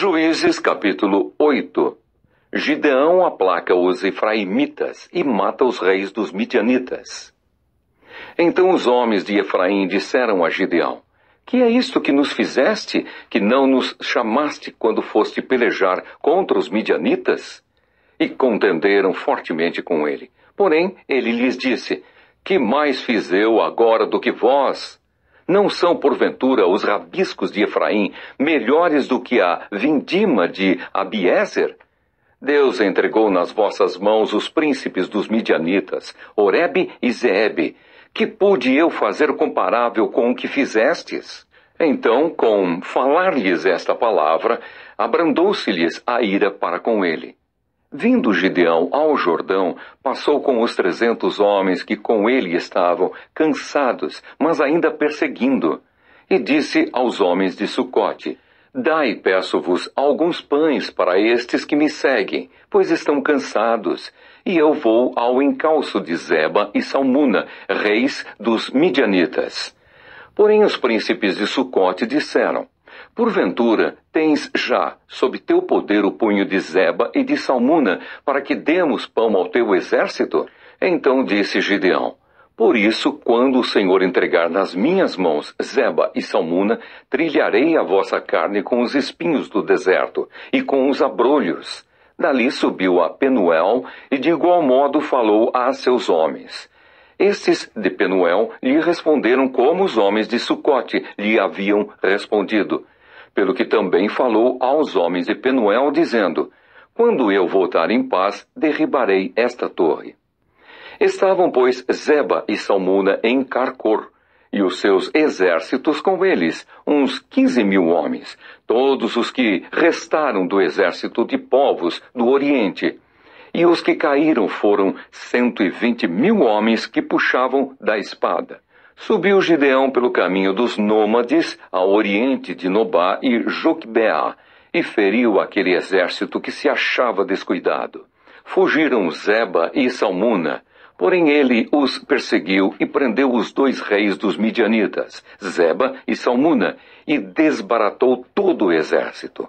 Juízes capítulo 8. Gideão aplaca os efraimitas e mata os reis dos midianitas. Então os homens de Efraim disseram a Gideão: Que é isto que nos fizeste, que não nos chamaste quando foste pelejar contra os midianitas? E contenderam fortemente com ele. Porém, ele lhes disse: Que mais fiz eu agora do que vós? Não são, porventura, os rabiscos de Efraim melhores do que a vindima de Abiezer? Deus entregou nas vossas mãos os príncipes dos midianitas, Oreb e Zeebe. Que pude eu fazer comparável com o que fizestes? Então, com falar-lhes esta palavra, abrandou-se-lhes a ira para com ele. Vindo Gideão ao Jordão, passou com os 300 homens que com ele estavam, cansados, mas ainda perseguindo. E disse aos homens de Sucote: Dai, peço-vos, alguns pães para estes que me seguem, pois estão cansados. E eu vou ao encalço de Zeba e Salmuna, reis dos midianitas. Porém os príncipes de Sucote disseram: Porventura, tens já sob teu poder o punho de Zeba e de Salmuna, para que demos pão ao teu exército? Então disse Gideão: Por isso, quando o Senhor entregar nas minhas mãos Zeba e Salmuna, trilharei a vossa carne com os espinhos do deserto e com os abrolhos. Dali subiu a Penuel e de igual modo falou a seus homens. Estes de Penuel lhe responderam como os homens de Sucote lhe haviam respondido. Pelo que também falou aos homens de Penuel, dizendo: Quando eu voltar em paz, derribarei esta torre. Estavam, pois, Zeba e Salmuna em Carcor, e os seus exércitos com eles, uns 15.000 homens, todos os que restaram do exército de povos do Oriente. E os que caíram foram 120.000 homens que puxavam da espada. Subiu Gideão pelo caminho dos nômades ao oriente de Nobá e Joqubeá, e feriu aquele exército que se achava descuidado. Fugiram Zeba e Salmuna, porém ele os perseguiu e prendeu os 2 reis dos midianitas, Zeba e Salmuna, e desbaratou todo o exército.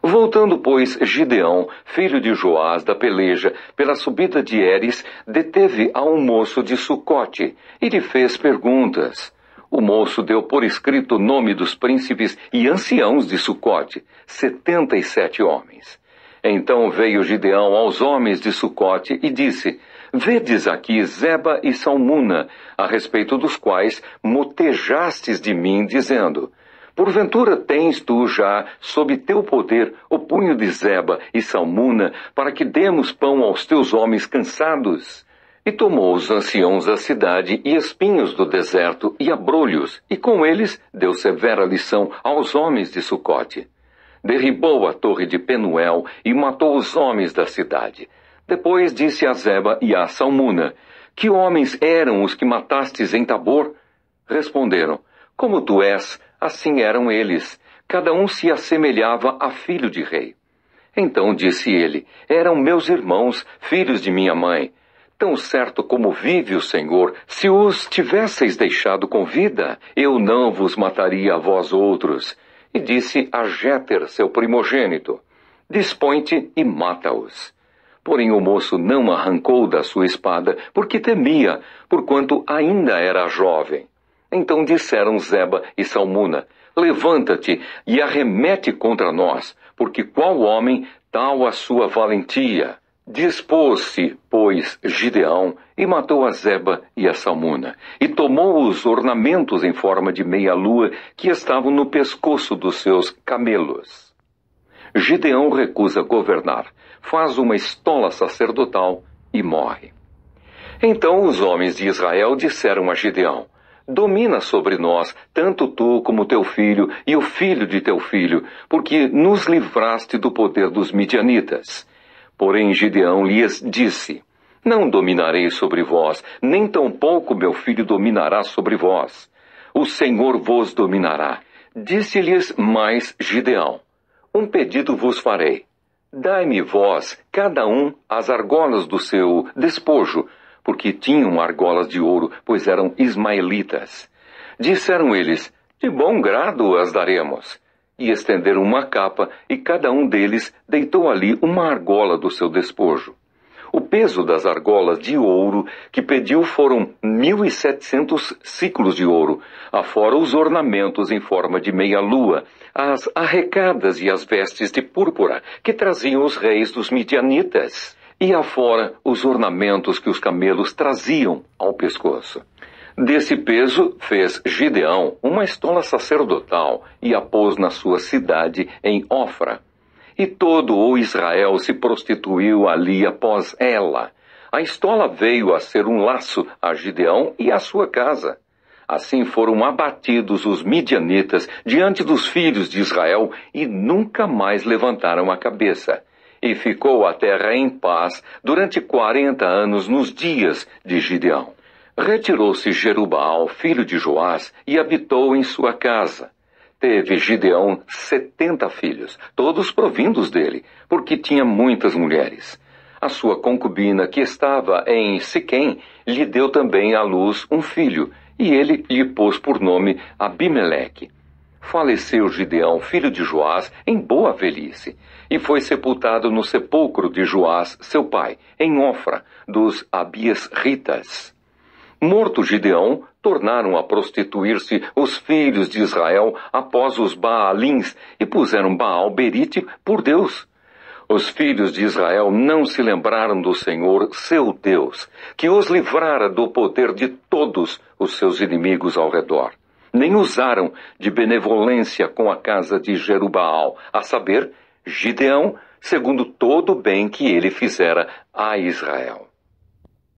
Voltando, pois, Gideão, filho de Joás, da peleja, pela subida de Eres, deteve a um moço de Sucote, e lhe fez perguntas. O moço deu por escrito o nome dos príncipes e anciãos de Sucote, 77 homens. Então veio Gideão aos homens de Sucote e disse: Vedes aqui Zeba e Salmuna, a respeito dos quais motejastes de mim, dizendo: Porventura tens tu já, sob teu poder, o punho de Zeba e Salmuna, para que demos pão aos teus homens cansados? E tomou os anciãos da cidade e espinhos do deserto e abrolhos, e com eles deu severa lição aos homens de Sucote. Derribou a torre de Penuel e matou os homens da cidade. Depois disse a Zeba e a Salmuna: Que homens eram os que matastes em Tabor? Responderam: Como tu és, assim eram eles. Cada um se assemelhava a filho de rei. Então disse ele: Eram meus irmãos, filhos de minha mãe. Tão certo como vive o Senhor, se os tivesseis deixado com vida, eu não vos mataria a vós outros. E disse a Jéter, seu primogênito: Dispõe-te e mata-os. Porém o moço não arrancou da sua espada, porque temia, porquanto ainda era jovem. Então disseram Zeba e Salmuna: Levanta-te e arremete contra nós, porque qual homem, tal a sua valentia? Dispôs-se, pois, Gideão, e matou a Zeba e a Salmuna, e tomou os ornamentos em forma de meia-lua que estavam no pescoço dos seus camelos. Gideão recusa governar, faz uma estola sacerdotal e morre. Então os homens de Israel disseram a Gideão: Domina sobre nós, tanto tu como teu filho e o filho de teu filho, porque nos livraste do poder dos midianitas. Porém Gideão lhes disse: Não dominarei sobre vós, nem tampouco meu filho dominará sobre vós. O Senhor vos dominará. Disse-lhes mais Gideão: Um pedido vos farei. Dai-me vós, cada um, as argolas do seu despojo, porque tinham argolas de ouro, pois eram ismaelitas. Disseram eles: De bom grado as daremos. e estenderam uma capa, e cada um deles deitou ali uma argola do seu despojo. O peso das argolas de ouro que pediu foram 1.700 siclos de ouro, afora os ornamentos em forma de meia-lua, as arrecadas e as vestes de púrpura que traziam os reis dos midianitas, e afora os ornamentos que os camelos traziam ao pescoço. Desse peso fez Gideão uma estola sacerdotal e a pôs na sua cidade em Ofra. E todo o Israel se prostituiu ali após ela. A estola veio a ser um laço a Gideão e à sua casa. Assim foram abatidos os midianitas diante dos filhos de Israel e nunca mais levantaram a cabeça. E ficou a terra em paz durante 40 anos nos dias de Gideão. Retirou-se Jerubaal, filho de Joás, e habitou em sua casa. Teve Gideão 70 filhos, todos provindos dele, porque tinha muitas mulheres. A sua concubina, que estava em Siquém, lhe deu também à luz um filho, e ele lhe pôs por nome Abimeleque. Faleceu Gideão, filho de Joás, em boa velhice, e foi sepultado no sepulcro de Joás, seu pai, em Ofra, dos Abiesritas. Morto Gideão, tornaram a prostituir-se os filhos de Israel após os Baalins e puseram Baal-Berite por Deus. Os filhos de Israel não se lembraram do Senhor, seu Deus, que os livrara do poder de todos os seus inimigos ao redor. Nem usaram de benevolência com a casa de Jerubaal, a saber, Gideão, segundo todo o bem que ele fizera a Israel.